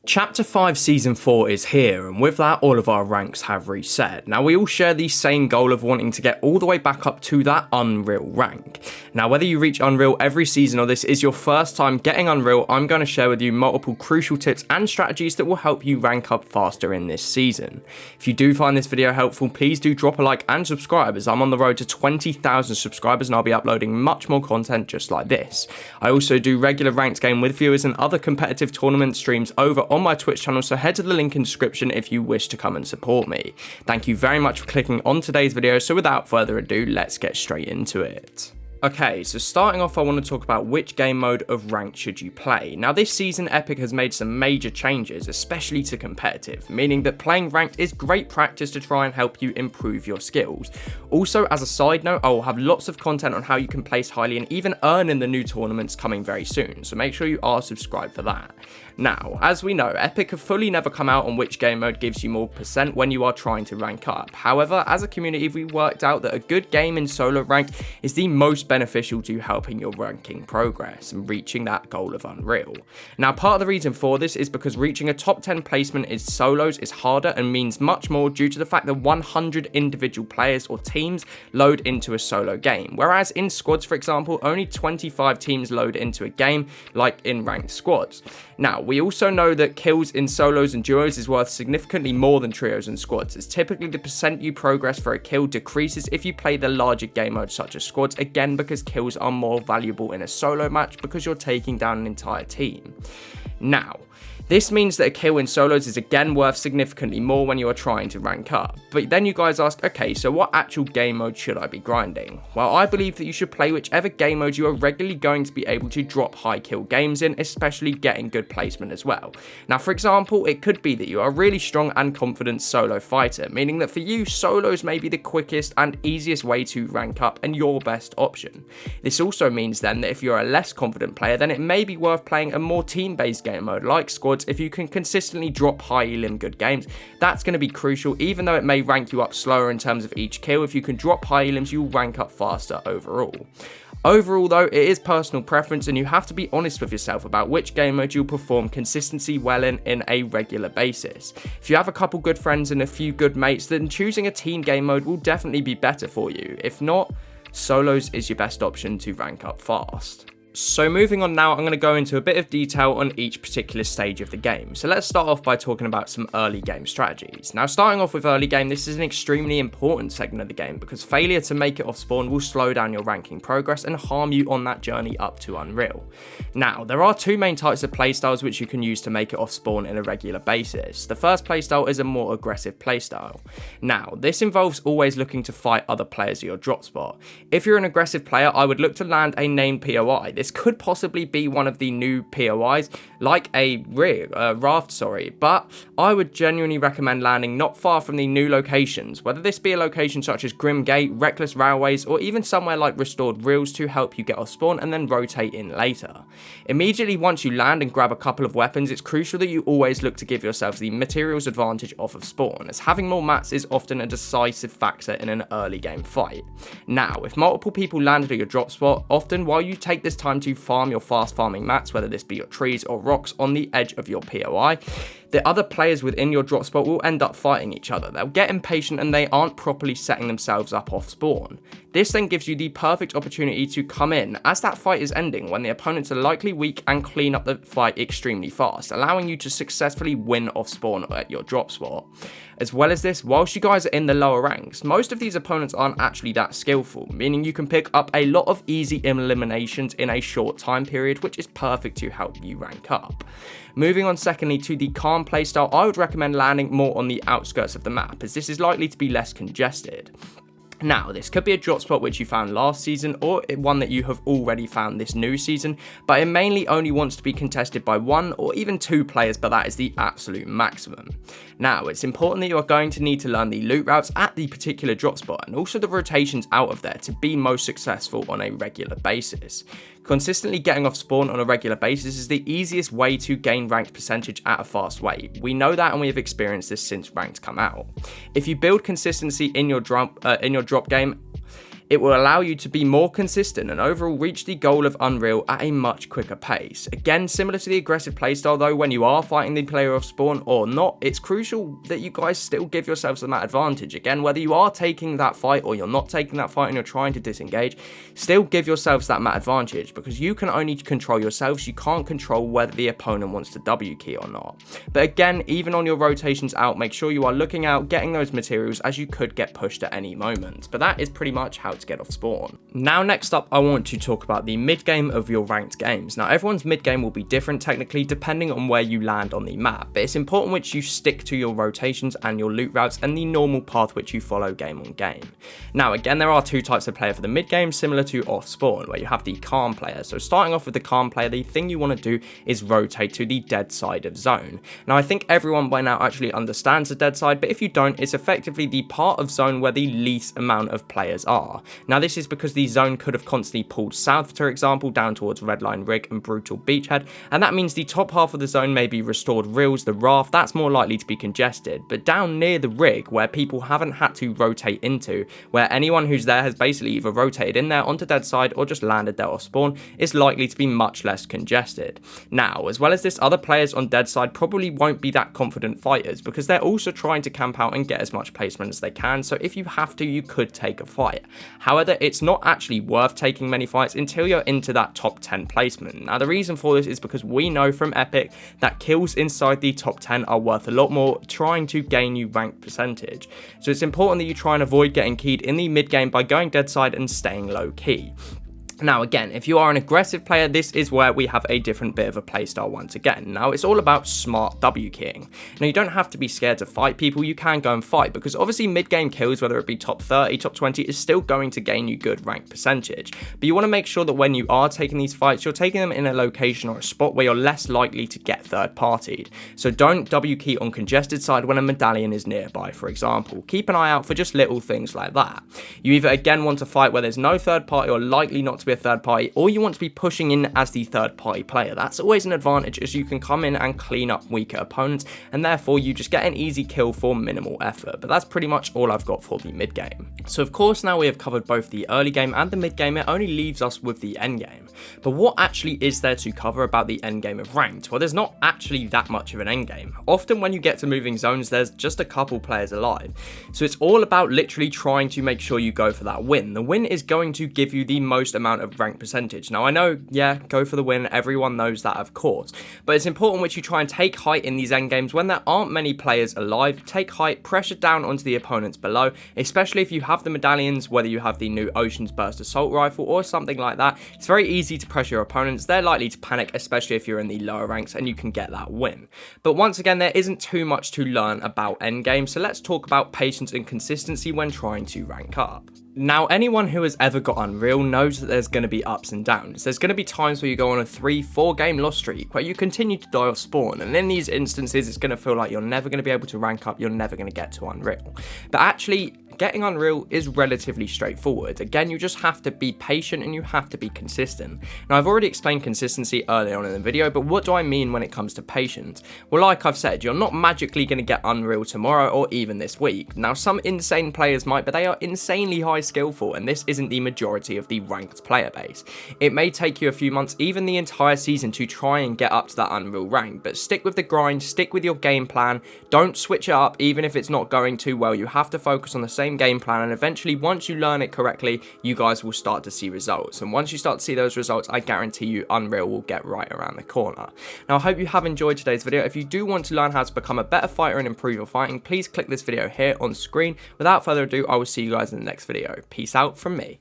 Chapter 5 Season 4 is here, and with that all of our ranks have reset. Now we all share the same goal of wanting to get all the way back up to that Unreal rank. Now whether you reach Unreal every season or this is your first time getting Unreal, I'm going to share with you multiple crucial tips and strategies that will help you rank up faster in this season. If you do find this video helpful, please do drop a like and subscribe, as I'm on the road to 20,000 subscribers and I'll be uploading much more content just like this. I also do regular ranked game with viewers and other competitive tournament streams over on my Twitch channel, so head to the link in the description if you wish to come and support me. Thank you very much for clicking on today's video, so without further ado, let's get straight into it. Okay, so starting off I want to talk about which game mode of ranked should you play. Now this season Epic has made some major changes, especially to competitive, meaning that playing ranked is great practice to try and help you improve your skills. Also, as a side note, I will have lots of content on how you can place highly and even earn in the new tournaments coming very soon, so make sure you are subscribed for that. Now, as we know, Epic have fully never come out on which game mode gives you more percent when you are trying to rank up. However, as a community we worked out that a good game in solo ranked is the most beneficial to helping your ranking progress and reaching that goal of Unreal. Now part of the reason for this is because reaching a top 10 placement in solos is harder and means much more due to the fact that 100 individual players or teams load into a solo game, whereas in squads, for example, only 25 teams load into a game like in ranked squads. Now we also know that kills in solos and duos is worth significantly more than trios and squads, as typically the percent you progress for a kill decreases if you play the larger game modes such as squads, again because kills are more valuable in a solo match because you're taking down an entire team. Now, this means that a kill in solos is again worth significantly more when you are trying to rank up. But then you guys ask, okay, so what actual game mode should I be grinding? Well, I believe that you should play whichever game mode you are regularly going to be able to drop high kill games in, especially getting good placement as well. Now, for example, it could be that you are a really strong and confident solo fighter, meaning that for you, solos may be the quickest and easiest way to rank up and your best option. This also means then that if you're a less confident player, then it may be worth playing a more team-based game mode like squads. If you can consistently drop high elim good games, that's going to be crucial. Even though it may rank you up slower in terms of each kill, if you can drop high elims, you'll rank up faster overall. Overall though, it is personal preference and you have to be honest with yourself about which game mode you'll perform consistency well in a regular basis. If you have a couple good friends and a few good mates, then choosing a team game mode will definitely be better for you. If not, solos is your best option to rank up fast. So moving on now, I'm going to go into a bit of detail on each particular stage of the game. So let's start off by talking about some early game strategies. Now starting off with early game, this is an extremely important segment of the game because failure to make it off spawn will slow down your ranking progress and harm you on that journey up to Unreal. Now there are two main types of playstyles which you can use to make it off spawn in a regular basis. The first playstyle is a more aggressive playstyle. Now this involves always looking to fight other players at your drop spot. If you're an aggressive player, I would look to land a named POI. This could possibly be one of the new POIs, like a raft, but I would genuinely recommend landing not far from the new locations, whether this be a location such as Grim Gate, Reckless Railways, or even somewhere like Restored Reels to help you get off spawn and then rotate in later. Immediately once you land and grab a couple of weapons, it's crucial that you always look to give yourselves the materials advantage off of spawn, as having more mats is often a decisive factor in an early game fight. Now, if multiple people landed at your drop spot, often while you take this time to farm your fast farming mats, whether this be your trees or rocks on the edge of your POI, the other players within your drop spot will end up fighting each other. They'll get impatient and they aren't properly setting themselves up off spawn. This then gives you the perfect opportunity to come in as that fight is ending when the opponents are likely weak and clean up the fight extremely fast, allowing you to successfully win off spawn at your drop spot. As well as this, whilst you guys are in the lower ranks, most of these opponents aren't actually that skillful, meaning you can pick up a lot of easy eliminations in a short time period, which is perfect to help you rank up. Moving on secondly to the calm playstyle, I would recommend landing more on the outskirts of the map, as this is likely to be less congested. Now, this could be a drop spot which you found last season or one that you have already found this new season, but it mainly only wants to be contested by 1 or even 2 players, but that is the absolute maximum. Now, it's important that you are going to need to learn the loot routes at the particular drop spot and also the rotations out of there to be most successful on a regular basis. Consistently getting off spawn on a regular basis is the easiest way to gain ranked percentage at a fast way. We know that and we have experienced this since ranked come out. If you build consistency in your drop game, It will allow you to be more consistent and overall reach the goal of Unreal at a much quicker pace. Again, similar to the aggressive playstyle though, when you are fighting the player off spawn or not, it's crucial that you guys still give yourselves that advantage. Again, whether you are taking that fight or you're not taking that fight and you're trying to disengage, still give yourselves that advantage, because you can only control yourselves, you can't control whether the opponent wants to W key or not. But again, even on your rotations out, make sure you are looking out, getting those materials, as you could get pushed at any moment. But that is pretty much how to get off spawn. Now next up, I want to talk about the mid game of your ranked games. Now everyone's mid game will be different technically depending on where you land on the map, but it's important which you stick to your rotations and your loot routes and the normal path which you follow game on game. Now again, there are two types of player for the mid game, similar to off spawn, where you have the calm player. So starting off with the calm player, the thing you want to do is rotate to the dead side of zone. Now I think everyone by now actually understands the dead side, but if you don't, it's effectively the part of zone where the least amount of players are. Now this is because the zone could have constantly pulled south, for example, down towards Redline Rig and Brutal Beachhead, and that means the top half of the zone may be restored reels, the raft, that's more likely to be congested, but down near the rig where people haven't had to rotate into, where anyone who's there has basically either rotated in there onto dead side or just landed there off spawn, is likely to be much less congested. Now, as well as this, other players on dead side probably won't be that confident fighters because they're also trying to camp out and get as much placement as they can, so if you have to, you could take a fight. However, it's not actually worth taking many fights until you're into that top 10 placement. Now, the reason for this is because we know from Epic that kills inside the top 10 are worth a lot more trying to gain you rank percentage. So it's important that you try and avoid getting keyed in the mid game by going dead side and staying low key. Now again, if you are an aggressive player, this is where we have a different bit of a playstyle once again. Now it's all about smart W keying. Now you don't have to be scared to fight people, you can go and fight, because obviously mid-game kills, whether it be top 30, top 20, is still going to gain you good rank percentage. But you want to make sure that when you are taking these fights, you're taking them in a location or a spot where you're less likely to get third-partied. So don't W key on congested side when a medallion is nearby, for example. Keep an eye out for just little things like that. You either again want to fight where there's no third party or likely not to be a third party, or you want to be pushing in as the third party player. That's always an advantage, as you can come in and clean up weaker opponents, and therefore you just get an easy kill for minimal effort. But that's pretty much all I've got for the mid game. So of course, now we have covered both the early game and the mid game, it only leaves us with the end game. But what actually is there to cover about the end game of ranked? Well, there's not actually that much of an end game. Often when you get to moving zones, there's just a couple players alive. So it's all about literally trying to make sure you go for that win. The win is going to give you the most amount of rank percentage. Now I know, yeah, go for the win, everyone knows that of course, but it's important which you try and take height in these end games when there aren't many players alive. Take height, pressure down onto the opponents below, especially if you have the medallions, whether you have the new Ocean's Burst Assault Rifle or something like that. It's very easy to pressure your opponents, they're likely to panic, especially if you're in the lower ranks, and you can get that win. But once again, there isn't too much to learn about endgame, so let's talk about patience and consistency when trying to rank up. Now, anyone who has ever got Unreal knows that there's going to be ups and downs. There's going to be times where you go on a 3-4 game loss streak where you continue to die off spawn, and in these instances it's going to feel like you're never going to be able to rank up, you're never going to get to Unreal. But actually, getting Unreal is relatively straightforward. Again, you just have to be patient and you have to be consistent. Now, I've already explained consistency earlier on in the video, but what do I mean when it comes to patience? Well, like I've said, you're not magically going to get Unreal tomorrow or even this week. Now, some insane players might, but they are insanely high skillful, and this isn't the majority of the ranked player base. It may take you a few months, even the entire season, to try and get up to that Unreal rank, but stick with the grind, stick with your game plan, don't switch it up even if it's not going too well. You have to focus on the same game plan, and eventually once you learn it correctly, you guys will start to see results, and once you start to see those results, I guarantee you Unreal will get right around the corner. Now, I hope you have enjoyed today's video. If you do want to learn how to become a better fighter and improve your fighting, please click this video here on screen. Without further ado, I will see you guys in the next video. Peace out from me.